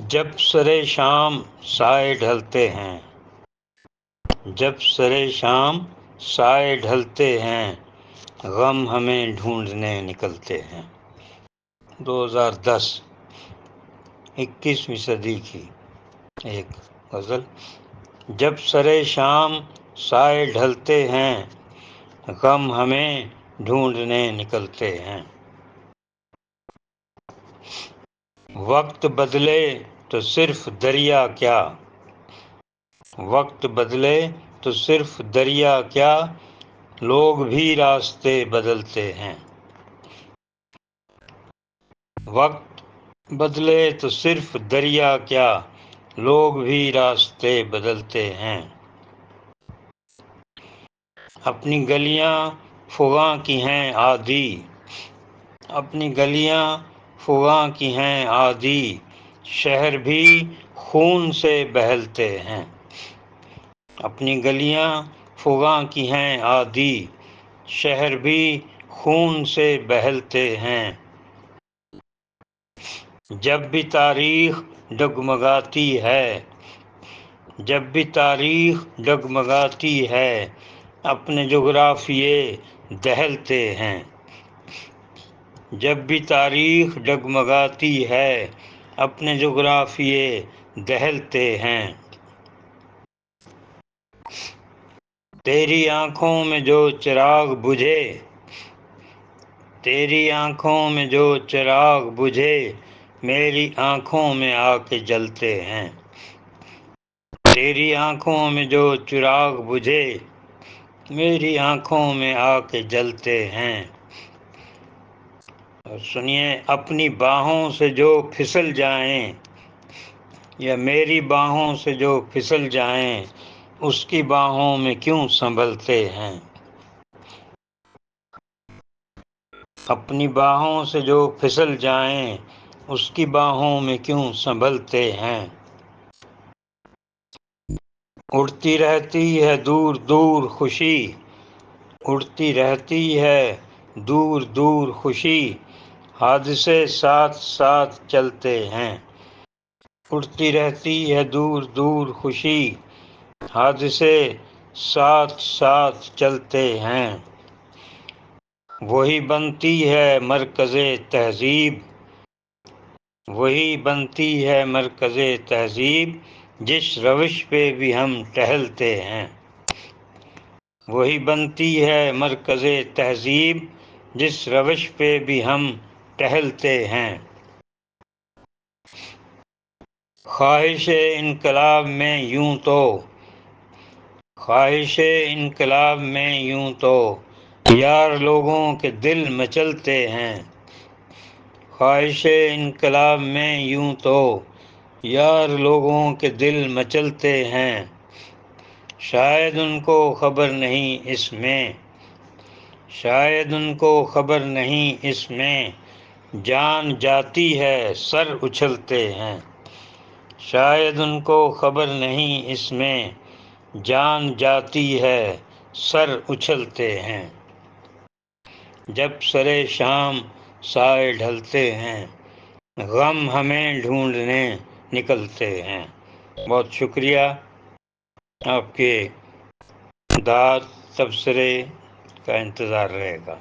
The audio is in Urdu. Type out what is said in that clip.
جب سرے شام سائے ڈھلتے ہیں، جب سرے شام سائے ڈھلتے ہیں، غم ہمیں ڈھونڈنے نکلتے ہیں۔ 2010 21ویں صدی کی ایک غزل۔ جب سرے شام سائے ڈھلتے ہیں، غم ہمیں ڈھونڈنے نکلتے ہیں۔ وقت بدلے تو صرف دریا کیا، وقت بدلے تو صرف دریا کیا، لوگ بھی راستے بدلتے ہیں۔ وقت بدلے تو صرف دریا کیا، لوگ بھی راستے بدلتے ہیں۔ اپنی گلیاں فغاں کی ہیں عادی، اپنی گلیاں فغاں کی ہیں عادی، شہر بھی خون سے بہلتے ہیں۔ اپنی گلیاں فغاں کی ہیں عادی، شہر بھی خون سے بہلتے ہیں۔ جب بھی تاریخ ڈگمگاتی ہے، جب بھی تاریخ ڈگمگاتی ہے، اپنے جغرافیے دہلتے ہیں۔ جب بھی تاریخ ڈگمگاتی ہے، اپنے جغرافیے دہلتے ہیں۔ تیری آنکھوں میں جو چراغ بجھے، تیری آنکھوں میں جو چراغ بجھے، میری آنکھوں میں آ کے جلتے ہیں۔ تیری آنکھوں میں جو چراغ بجھے، میری آنکھوں میں آ کے جلتے ہیں۔ اور سنیے، اپنی باہوں سے جو پھسل جائیں، یا میری باہوں سے جو پھسل جائیں، اس کی باہوں میں کیوں سنبھلتے ہیں۔ اپنی باہوں سے جو پھسل جائیں، اس کی باہوں میں کیوں سنبھلتے ہیں۔ اڑتی رہتی ہے دور دور خوشی، اڑتی رہتی ہے دور دور خوشی، حادثے ساتھ ساتھ چلتے ہیں۔ اڑتی رہتی ہے دور دور خوشی، حادثے ساتھ ساتھ چلتے ہیں۔ وہی بنتی ہے مرکز تہذیب، وہی بنتی ہے مرکز تہذیب، جس روش پہ بھی ہم ٹہلتے ہیں۔ وہی بنتی ہے مرکز تہذیب، جس روش پہ بھی ہم ٹہلتے ہیں۔ خواہش انقلاب میں یوں تو، خواہش انقلاب میں یوں تو، یار لوگوں کے دل مچلتے ہیں۔ خواہش انقلاب میں یوں تو، یار لوگوں کے دل مچلتے ہیں۔ شاید ان کو خبر نہیں اس میں، شاید ان کو خبر نہیں اس میں، جان جاتی ہے سر اچھلتے ہیں۔ شاید ان کو خبر نہیں اس میں، جان جاتی ہے سر اچھلتے ہیں۔ جب سرے شام سائے ڈھلتے ہیں، غم ہمیں ڈھونڈنے نکلتے ہیں۔ بہت شکریہ، آپ کے داد تبصرے کا انتظار رہے گا۔